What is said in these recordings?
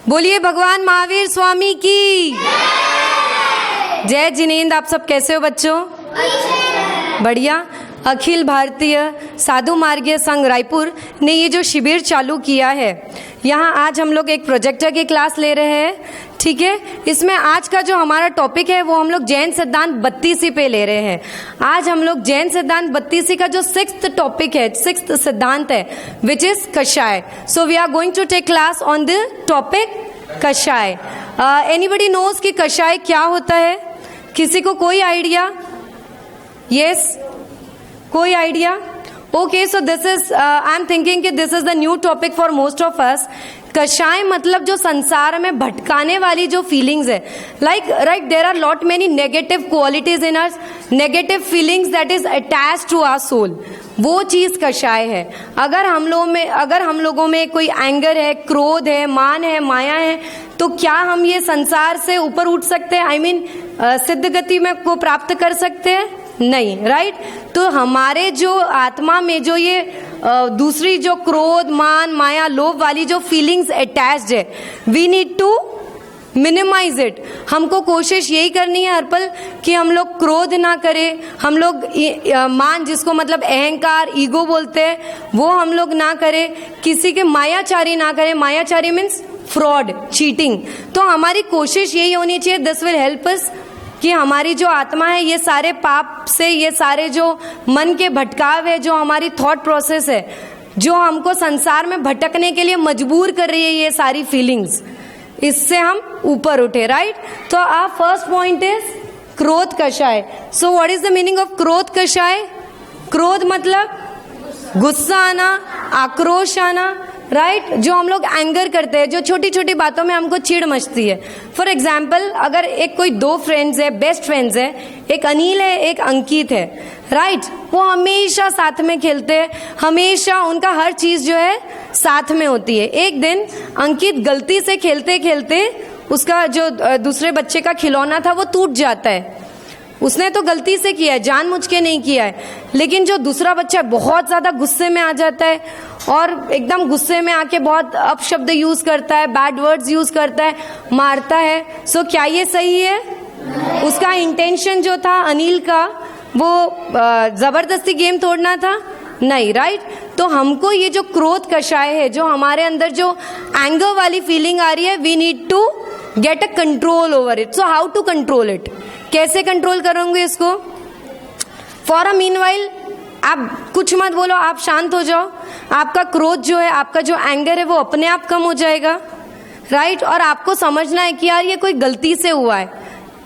बोलिए भगवान महावीर स्वामी की जय जिनेंद्र। आप सब कैसे हो बच्चों? बढ़िया। अखिल भारतीय साधु मार्गीय संघ रायपुर ने ये जो शिविर चालू किया है, यहाँ आज हम लोग एक प्रोजेक्टर की क्लास ले रहे हैं, ठीक है। इसमें आज का जो हमारा टॉपिक है वो हम लोग जैन सिद्धांत 32 पे ले रहे हैं। आज हम लोग जैन सिद्धांत 32 का जो 6th टॉपिक है, 6th सिद्धांत है, विच इज कषाय। So we are going to take class on the topic कषाय। एनीबडी नोज कि कषाय क्या होता है? किसी को कोई आइडिया? यस, कोई idea? Okay, so this is I am thinking कि this is the new topic for most of us. कषाय मतलब जो संसार में भटकाने वाली जो फीलिंग्स है, like right, there are lot many negative qualities in us, negative feelings that is attached to our soul, वो चीज कषाय है। अगर हम लोगों में कोई एंगर है, क्रोध है, मान है, माया है, तो क्या हम ये संसार से ऊपर उठ सकते हैं? आई मीन सिद्ध गति में को प्राप्त कर सकते हैं? नहीं, राइट। तो हमारे जो आत्मा में जो ये दूसरी जो क्रोध, मान, माया, लोभ वाली जो फीलिंग्स अटैच्ड है, we need to minimise it. हमको कोशिश यही करनी है हर पल कि हम लोग क्रोध ना करें, हम लोग मान, जिसको मतलब अहंकार, ईगो बोलते हैं, वो हम लोग ना करें, किसी के मायाचारी ना करें। मायाचारी मीन्स फ्रॉड, चीटिंग। तो हमारी कोशिश यही होनी चाहिए, दिस विल हेल्प अस, कि हमारी जो आत्मा है ये सारे पाप से, ये सारे जो मन के भटकाव है, जो हमारी थॉट प्रोसेस है, जो हमको संसार में भटकने के लिए मजबूर कर रही है, ये सारी फीलिंग्स, इससे हम ऊपर उठे, राइट। तो आवर फर्स्ट पॉइंट इज क्रोध कषाय। So what is the meaning of क्रोध कषाय? क्रोध मतलब गुस्सा आना, आक्रोश आना, राइट। जो हम लोग एंगर करते हैं, जो छोटी छोटी बातों में हमको चिढ़ मचती है। फॉर एग्जाम्पल, अगर एक कोई दो फ्रेंड्स है, बेस्ट फ्रेंड्स है, एक अनिल है, एक अंकित है, राइट। वो हमेशा साथ में खेलते हैं, हमेशा उनका हर चीज जो है साथ में होती है। एक दिन अंकित गलती से खेलते खेलते उसका जो दूसरे बच्चे का खिलौना था वो टूट जाता है। उसने तो गलती से किया है, जानबूझ के नहीं किया है, लेकिन जो दूसरा बच्चा बहुत ज्यादा गुस्से में आ जाता है और एकदम गुस्से में आके बहुत अपशब्द यूज करता है, बैड वर्ड्स यूज करता है, मारता है। सो क्या ये सही है? उसका इंटेंशन जो था अनिल का, वो जबरदस्ती गेम तोड़ना था? नहीं, राइट। तो हमको ये जो क्रोध कषाय है, जो हमारे अंदर जो एंगर वाली फीलिंग आ रही है, we need to get a control over it. So how to control it? कैसे कंट्रोल करोगे इसको? फॉर अ मीनवाइल आप कुछ मत बोलो, आप शांत हो जाओ। आपका क्रोध जो है, आपका जो एंगर है, वो अपने आप कम हो जाएगा, राइट। और आपको समझना है कि यार ये कोई गलती से हुआ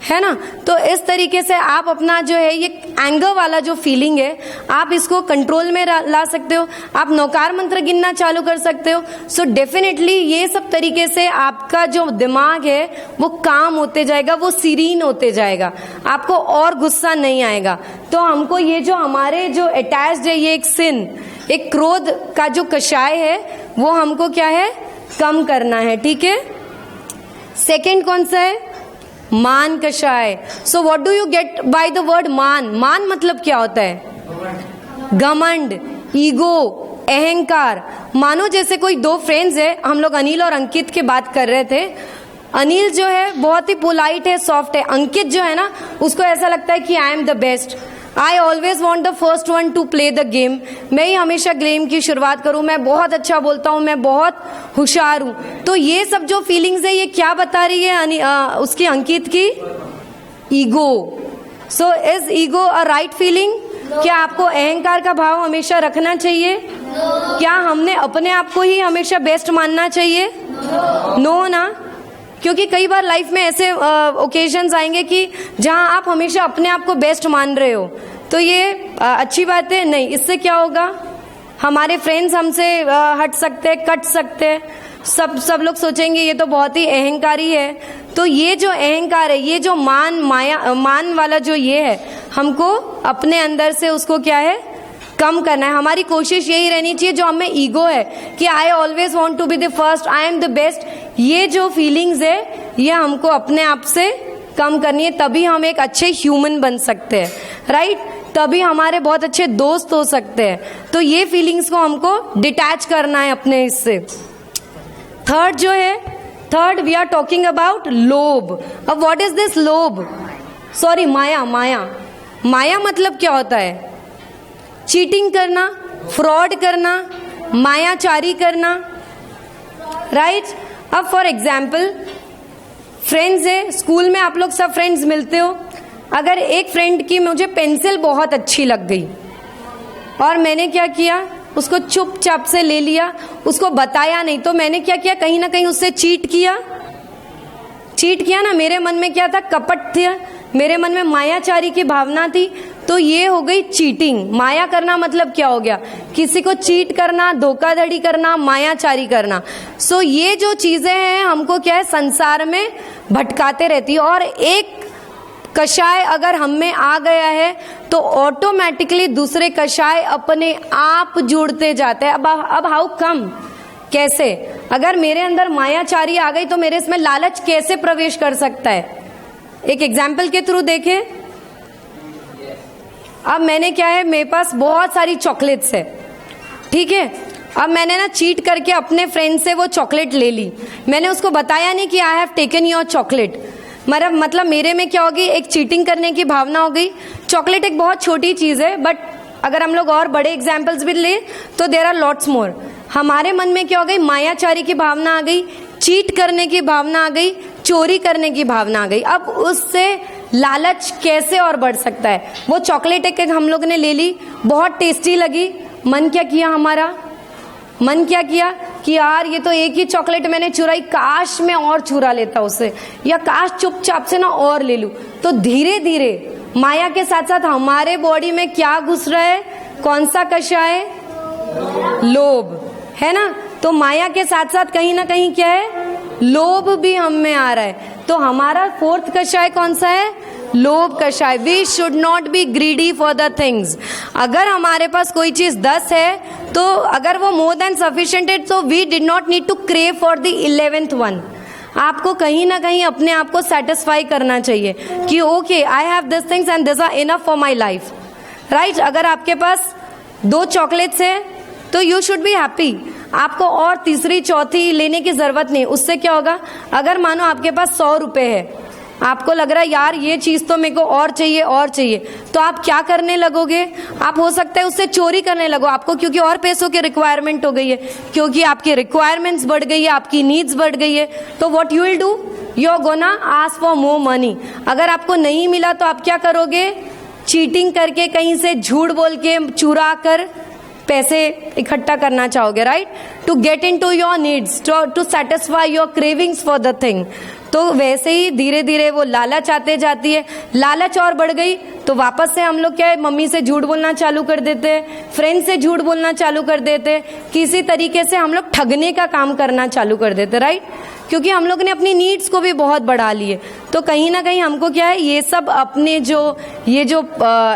है ना। तो इस तरीके से आप अपना जो है ये एंगर वाला जो फीलिंग है, आप इसको कंट्रोल में ला सकते हो। आप नौकार मंत्र गिनना चालू कर सकते हो। सो डेफिनेटली ये सब तरीके से आपका जो दिमाग है वो काम होते जाएगा, वो सीरीन होते जाएगा, आपको और गुस्सा नहीं आएगा। तो हमको ये जो हमारे जो अटैच्ड है, ये एक सिन, एक क्रोध का जो कषाय है, वो हमको क्या है, कम करना है, ठीक है। सेकेंड कौन सा है? मान कषाय। So what do you get by the word मान? मान मतलब क्या होता है? घमंड, ईगो, अहंकार। मानो जैसे कोई दो फ्रेंड्स है, हम लोग अनिल और अंकित की बात कर रहे थे। अनिल जो है बहुत ही पोलाइट है, सॉफ्ट है। अंकित जो है ना, उसको ऐसा लगता है कि आई am the best, I always want the first one two play the game. मैं ही हमेशा गेम की शुरुआत करूं, मैं बहुत अच्छा बोलता हूं, मैं बहुत होशियार हूं। तो ये सब जो फीलिंग्स है, ये क्या बता रही है उसकी, अंकित की? Ego. So is ego a right feeling? क्या आपको अहंकार का भाव हमेशा रखना चाहिए? क्या हमने अपने आप को ही हमेशा बेस्ट मानना चाहिए? नो ना। क्योंकि कई बार लाइफ में ऐसे ओकेजन्स आएंगे कि जहां आप हमेशा अपने आप को बेस्ट मान रहे हो, तो ये अच्छी बात है नहीं। इससे क्या होगा, हमारे फ्रेंड्स हमसे हट सकते हैं, कट सकते हैं, सब लोग सोचेंगे ये तो बहुत ही अहंकारी है। तो ये जो अहंकार है, ये जो मान वाला जो ये है, हमको अपने अंदर से उसको क्या है, कम करना है। हमारी कोशिश यही रहनी चाहिए, जो हमें ईगो है कि I always want to be the first, I am the best, ये जो फीलिंग्स है ये हमको अपने आप से कम करनी है। तभी हम एक अच्छे ह्यूमन बन सकते हैं, राइट। तभी हमारे बहुत अच्छे दोस्त हो सकते हैं। तो ये फीलिंग्स को हमको डिटैच करना है अपने इससे। थर्ड जो है third we are talking about लोभ. अब व्हाट इज दिस लोभ? सॉरी, माया. माया मतलब क्या होता है? चीटिंग करना, फ्रॉड करना, मायाचारी करना, राइट? अब फॉर एग्जाम्पल फ्रेंड्स है, स्कूल में आप लोग सब फ्रेंड्स मिलते हो. अगर एक फ्रेंड की मुझे पेंसिल बहुत अच्छी लग गई और मैंने क्या किया, उसको चुपचाप से ले लिया, उसको बताया नहीं, तो मैंने क्या किया, कहीं ना कहीं उससे चीट किया ना. मेरे मन में क्या था? कपट था, मेरे मन में मायाचारी की भावना थी, तो ये हो गई चीटिंग. माया करना मतलब क्या हो गया? किसी को चीट करना, धोखाधड़ी करना, मायाचारी करना. सो ये जो चीजें हैं हमको क्या है, संसार में भटकाते रहती है. और एक कषाय अगर हम में आ गया है तो ऑटोमेटिकली दूसरे कषाय अपने आप जुड़ते जाते हैं. अब हाउ कम? कैसे? अगर मेरे अंदर मायाचारी आ गई तो मेरे इसमें लालच कैसे प्रवेश कर सकता है? एक एग्जाम्पल के थ्रू देखें. अब मैंने क्या है, मेरे पास बहुत सारी चॉकलेट्स है, ठीक है. अब मैंने ना चीट करके अपने फ्रेंड से वो चॉकलेट ले ली. मैंने उसको बताया नहीं कि I have taken your chocolate. मतलब मेरे में क्या होगी, एक चीटिंग करने की भावना हो गई. चॉकलेट एक बहुत छोटी चीज है, बट अगर हम लोग और बड़े एग्जाम्पल्स भी ले तो देयर आर लॉट्स मोर. हमारे मन में क्या हो गई, मायाचारी की भावना आ गई, चीट करने की भावना आ गई, चोरी करने की भावना आ गई. अब उससे लालच कैसे और बढ़ सकता है? वो चॉकलेट एक हम लोग ने ले ली, बहुत टेस्टी लगी. मन क्या किया हमारा? मन क्या किया कि यार ये तो एक ही चॉकलेट मैंने चुराई, काश मैं और चुरा लेता उसे, या काश चुपचाप से ना और ले लूं. तो धीरे धीरे माया के साथ साथ हमारे बॉडी में क्या घुस रहा है? कौन सा कषाय? लोभ, है ना. तो माया के साथ साथ कहीं ना कहीं क्या है, लोभ भी हम में आ रहा है. तो हमारा फोर्थ कषाय कौन सा है? लोभ कषाय. We should not be greedy for the things. अगर हमारे पास कोई चीज 10 है तो अगर वो मोर देन सफिशिएंट है तो we did not need to crave for the 11th one. आपको कहीं ना कहीं अपने आप को सेटिस्फाई करना चाहिए कि okay I have this things and this are enough for my life, right. अगर आपके पास 2 चॉकलेट्स है तो यू शुड बी हैप्पी. आपको और तीसरी चौथी लेने की जरूरत नहीं. उससे क्या होगा, अगर मानो आपके पास 100 रुपए है, आपको लग रहा है यार ये चीज तो मेरे को और चाहिए, तो आप क्या करने लगोगे? आप हो सकता है उससे चोरी करने लगो आपको, क्योंकि और पैसों की रिक्वायरमेंट हो गई है, क्योंकि आपकी रिक्वायरमेंट्स बढ़ गई है, आपकी नीड्स बढ़ गई है. तो what you will do, you are gonna ask for more money. अगर आपको नहीं मिला तो आप क्या करोगे? चीटिंग करके, कहीं से झूठ बोल के, चुरा कर पैसे इकट्ठा करना चाहोगे, right, to get in to your needs, to satisfy your cravings for the thing. तो वैसे ही धीरे धीरे वो लालच आते जाती है. लालच और बढ़ गई तो वापस से हम लोग क्या है, मम्मी से झूठ बोलना चालू कर देते हैं, फ्रेंड से झूठ बोलना चालू कर देते हैं, किसी तरीके से हम लोग ठगने का काम करना चालू कर देते, राइट, क्योंकि हम लोग ने अपनी नीड्स को भी बहुत बढ़ा लिए. तो कहीं ना कहीं हमको क्या है, ये सब अपने जो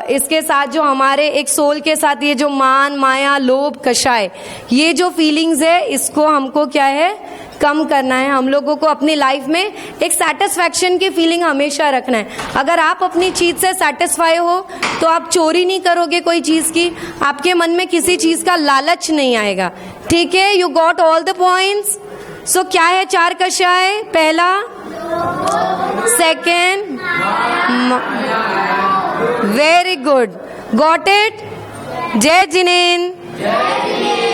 इसके साथ जो हमारे एक सोल के साथ ये जो मान, माया, लोभ, कषाय, ये जो फीलिंग्स है, इसको हमको क्या है, कम करना है. हम लोगों को अपनी लाइफ में एक सेटिस्फैक्शन की फीलिंग हमेशा रखना है. अगर आप अपनी चीज से सेटिस्फाई हो तो आप चोरी नहीं करोगे कोई चीज की, आपके मन में किसी चीज का लालच नहीं आएगा. ठीक है, you got all the points. So क्या है 4 कषाय? पहला, second, very good, got it. जय जिनेंद्र.